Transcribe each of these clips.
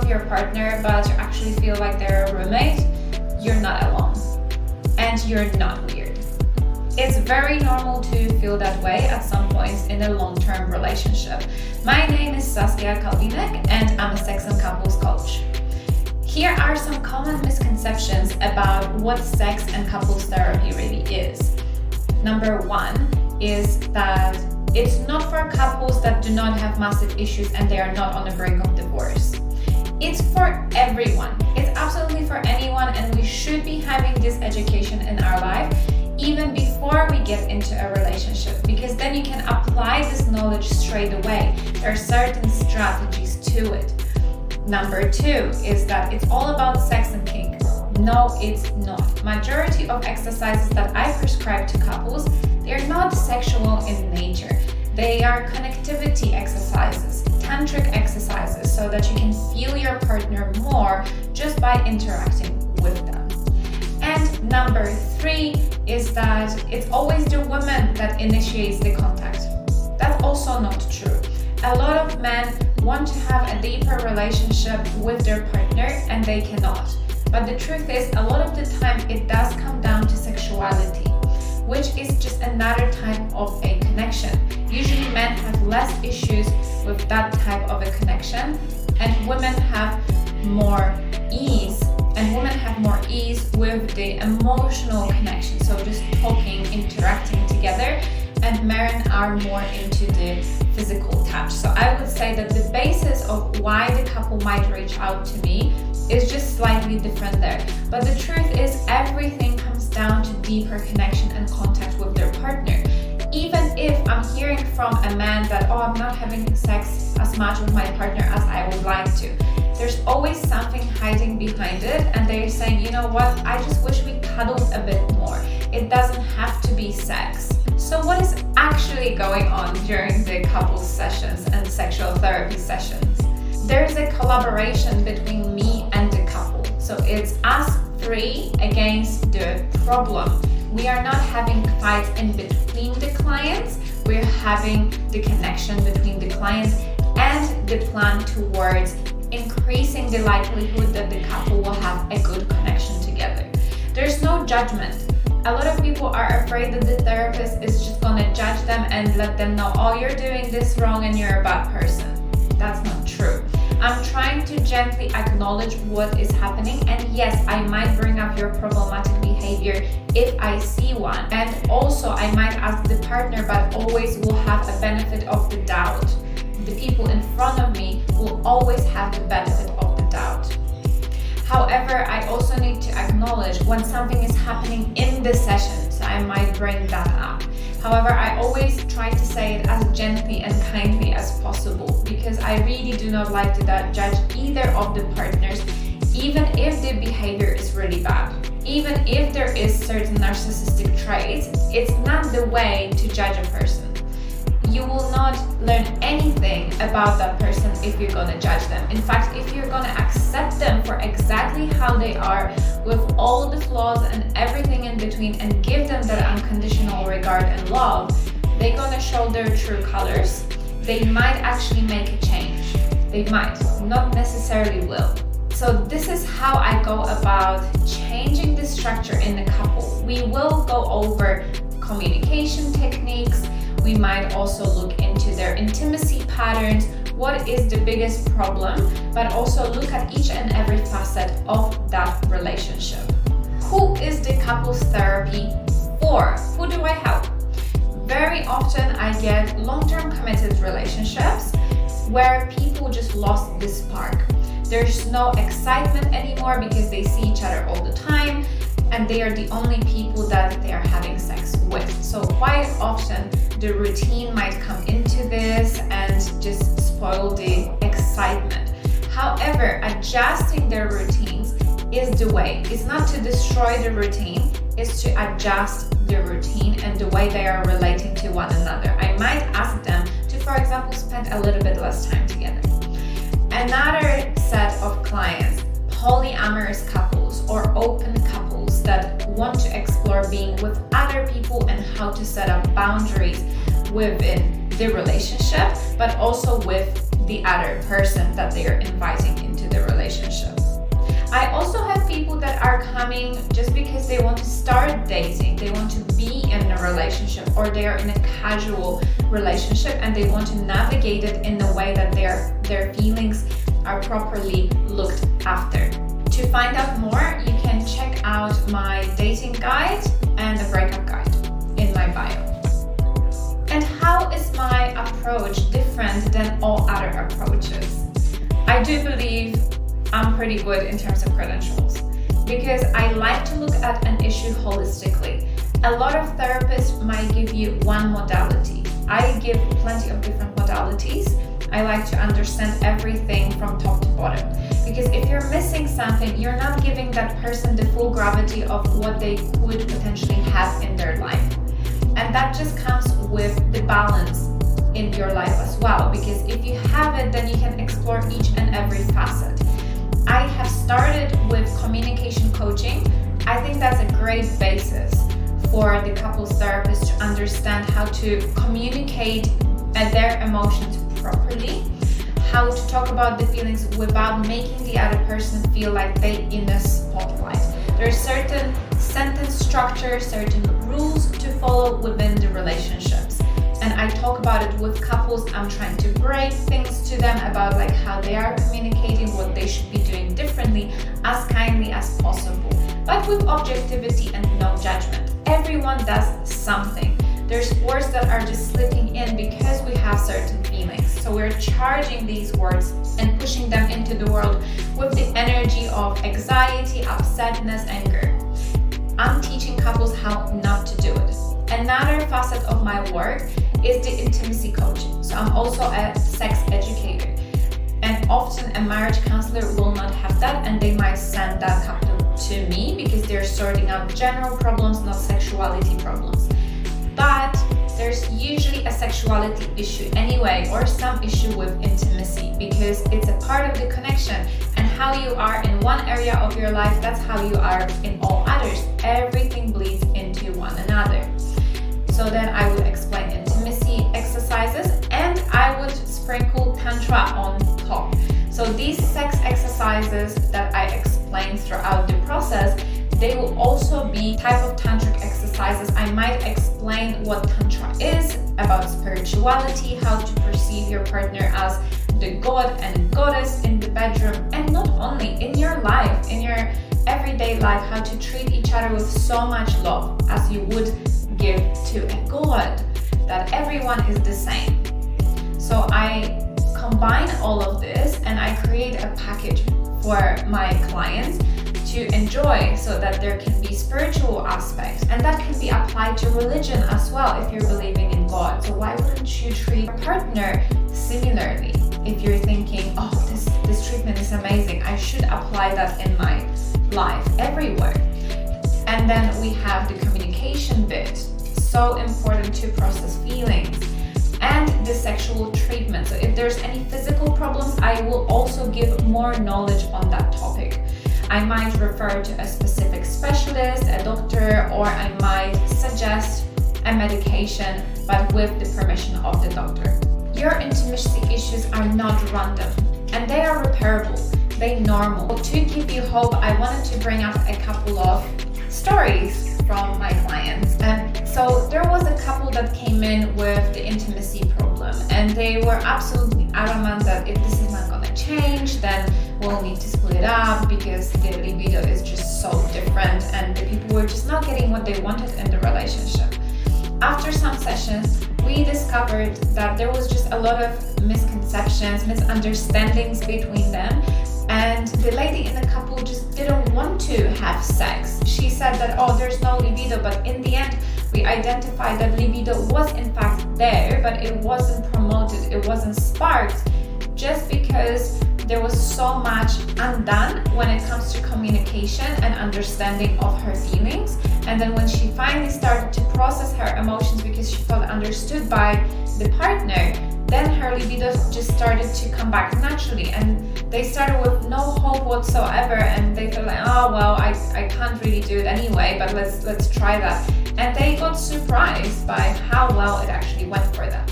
love your partner, but you actually feel like they're a roommate, you're not alone. And you're not weird. It's very normal to feel that way at some points in a long-term relationship. My name is Saskia Kalvinek and I'm a sex and couples coach. Here are some common misconceptions about what sex and couples therapy really is. Number one is that it's not for couples that do not have massive issues and they are not on the brink of divorce. It's for everyone. It's absolutely for anyone, and we should be having this education in our life even before we get into a relationship, because then you can apply this knowledge straight away. There are certain strategies to it. Number two is that it's all about sex and kink. No, it's not. Majority of exercises that I prescribe to couples, they're not sexual in nature. They are connectivity exercises, tantric exercises, so that you can feel your partner more just by interacting with them. And number three is that it's always the woman that initiates the contact. That's also not true. A lot of men want to have a deeper relationship with their partner and they cannot. But the truth is, a lot of the time it does come down to sexuality, which is just another type of a connection. Usually men have less issues with that type of a connection, and women have more ease. With the emotional connection, so just talking, interacting together, and men are more into the physical touch. So I would say that the basis of why the couple might reach out to me is just slightly different there. But the truth is, everything comes down to deeper connection and contact with their partner. Even if I'm hearing from a man that, I'm not having sex as much with my partner as I would like to, there's always something hiding behind it, and they're saying, you know what, I just wish we cuddled a bit more. It doesn't have to be sex. So what is actually going on during the couples sessions and sexual therapy sessions? There's a collaboration between me and the couple. So it's us three against the problem. We are not having fights in between the clients. We're having the connection between the clients and the plan towards increasing the likelihood that the couple will have a good connection together. There's no judgment. A lot of people are afraid that the therapist is just gonna judge them and let them know, you're doing this wrong and you're a bad person. That's not true. I'm trying to gently acknowledge what is happening, and yes, I might bring up your problematic behavior if I see one. And also I might ask the partner, but always will have a benefit of the doubt. The people in front of me will always have the benefit of the doubt. However, I also need to acknowledge when something is happening in the session, so I might bring that up. However, I always try to say it as gently and kindly as possible, because I really do not like to judge either of the partners, even if the behavior is really bad. Even if there is certain narcissistic traits, it's not the way to judge a person. You will not learn anything about that person if you're gonna judge them. In fact, if you're gonna accept them for exactly how they are, with all the flaws and everything in between, and give them that unconditional regard and love, they're gonna show their true colors. They might actually make a change. They might, not necessarily will. So this is how I go about changing the structure in the couple. We will go over communication techniques. We might also look into their intimacy patterns, what is the biggest problem, but also look at each and every facet of that relationship. Who is the couples therapy for? Who do I help? Very often I get long-term committed relationships where people just lost the spark. There's no excitement anymore because they see each other all the time and they are the only people that they are having sex with. So quite often the routine might come into this and just spoil the excitement. However, adjusting their routines is the way. It's not to destroy the routine, it's to adjust the routine and the way they are relating to one another. I might ask them to, for example, spend a little bit less time together. Another set of clients, polyamorous couples or open couples that want to explore being with other people and how to set up boundaries within the relationship, but also with the other person that they are inviting into the relationship. I also have people that are coming just because they want to start dating, they want to be in a relationship, or they are in a casual relationship and they want to navigate it in a way that their feelings are properly looked after. To find out more, you can check out my dating guide and the breakup guide in my bio. And how is my approach different than all other approaches? I do believe I'm pretty good in terms of credentials because I like to look at an issue holistically. A lot of therapists might give you one modality. I give plenty of different modalities. I like to understand everything from top to bottom, because if you're missing something, you're not giving that person the full gravity of what they could potentially have in their life. And that just comes with the balance in your life as well, because if you have it, then you can explore each and every facet. I have started with communication coaching. I think that's a great basis for the couples therapist to understand how to communicate their emotions properly, how to talk about the feelings without making the other person feel like they're in a spotlight. There are certain sentence structures, certain rules to follow within the relationships. And I talk about it with couples. I'm trying to break things to them about like how they are communicating, what they should be doing differently, as kindly as possible, but with objectivity and no judgment. Everyone does something. There's words that are just slipping in because we have certain feelings. So we're charging these words and pushing them into the world with the energy of anxiety, upsetness, anger. I'm teaching couples how not to do it. Another facet of my work is the intimacy coaching. So I'm also a sex educator. And often a marriage counselor will not have that, and they might send that couple to me because they're sorting out general problems, not sexuality problems. But there's usually a sexuality issue anyway, or some issue with intimacy, because it's a part of the connection, and how you are in one area of your life, that's how you are in all others. Everything bleeds into one another. So then I would explain intimacy exercises, and I would sprinkle tantra on top. So these sex exercises that I explain throughout the process, they will also be type of tantric exercises. I might explain what tantra is, about spirituality, how to perceive your partner as the god and goddess in the bedroom, and not only in your life, in your everyday life, how to treat each other with so much love as you would give to a god, that everyone is the same. So I combine all of this and I create a package for my clients to enjoy, so that there can be spiritual aspects, and that can be applied to religion as well if you're believing in God. So why wouldn't you treat your partner similarly? If you're thinking, oh, this treatment is amazing, I should apply that in my life everywhere. And then we have the communication bit, so important to process feelings, and the sexual treatment. So if there's any physical problems, I will also give more knowledge on that topic. I might refer to a specific specialist, a doctor, or I might suggest a medication, but with the permission of the doctor. Your intimacy issues are not random, and they are repairable. They're normal. To give you hope, I wanted to bring up a couple of stories from my clients. And so there was a couple that came in with the intimacy problem, and they were absolutely adamant that if this is not going to change, then we'll need to split it up because the libido is just so different, and the people were just not getting what they wanted in the relationship. After some sessions, we discovered that there was just a lot of misconceptions, misunderstandings between them, and the lady in the couple just didn't want to have sex. She said that, oh, there's no libido, but in the end, we identified that libido was in fact there, but it wasn't promoted, it wasn't sparked, just because there was so much undone when it comes to communication and understanding of her feelings. And then when she finally started to process her emotions because she felt understood by the partner, then her libido just started to come back naturally, and they started with no hope whatsoever, and they felt like, oh well, I can't really do it anyway, but let's try that. And they got surprised by how well it actually went for them.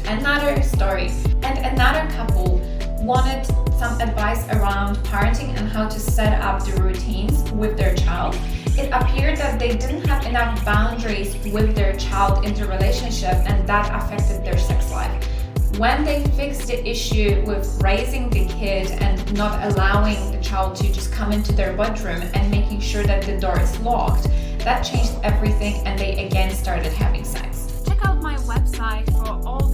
Another story, and another couple wanted some advice around parenting and how to set up the routines with their child, it appeared that they didn't have enough boundaries with their child in the relationship, and that affected their sex life. When they fixed the issue with raising the kid and not allowing the child to just come into their bedroom and making sure that the door is locked, that changed everything, and they again started having sex. Check out my website for all